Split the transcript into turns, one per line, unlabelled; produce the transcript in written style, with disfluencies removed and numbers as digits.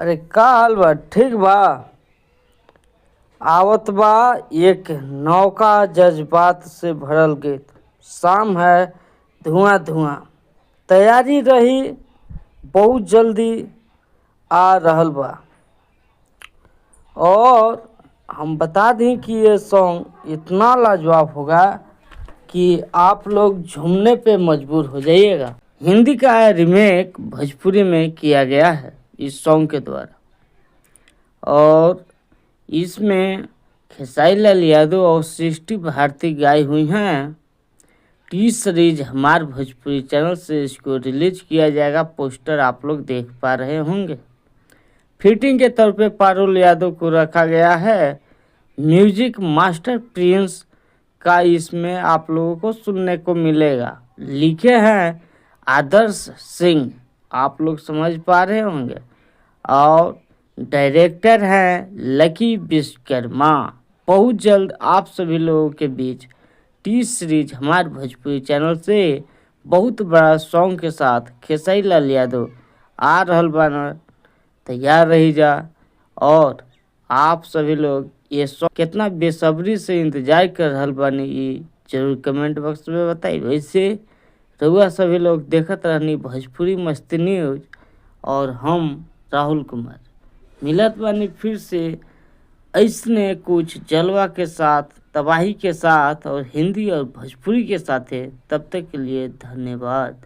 अरे का हाल बा? ठीक बा। आवत बा एक नौका जज्बात से भरल गीत। शाम है, धुआं धुआं तैयारी रही, बहुत जल्दी आ रहल बा। और हम बता दें कि ये सॉन्ग इतना लाजवाब होगा कि आप लोग झूमने पे मजबूर हो जाइएगा। हिंदी का रीमेक भोजपुरी में किया गया है इस सॉन्ग के द्वारा, और इसमें खेसारी लाल यादव और सृष्टि भारती गाई हुई हैं। टी सीरीज हमार भोजपुरी चैनल से इसको रिलीज किया जाएगा। पोस्टर आप लोग देख पा रहे होंगे। फिटिंग के तौर पे पारुल यादव को रखा गया है। म्यूजिक मास्टर प्रिंस का इसमें आप लोगों को सुनने को मिलेगा। लिखे हैं आदर्श सिंह, आप लोग समझ पा रहे होंगे। और डायरेक्टर हैं लकी विश्वकर्मा। बहुत जल्द आप सभी लोगों के बीच टी सीरीज हमारे भोजपुरी चैनल से बहुत बड़ा सॉन्ग के साथ खेसारी लाल यादव आ रहल बाना। तैयार रही जा। और आप सभी लोग ये सॉन्ग कितना बेसब्री से इंतजार कर रहल बानी, ये जरूर कमेंट बॉक्स में बताइए। वैसे रउआ सभी लोग देखत रहनी भोजपुरी मस्ती न्यूज, और हम राहुल कुमार मिलत बानी फिर से ऐसने कुछ जलवा के साथ, तबाही के साथ और हिंदी और भोजपुरी के साथ है। तब तक के लिए धन्यवाद।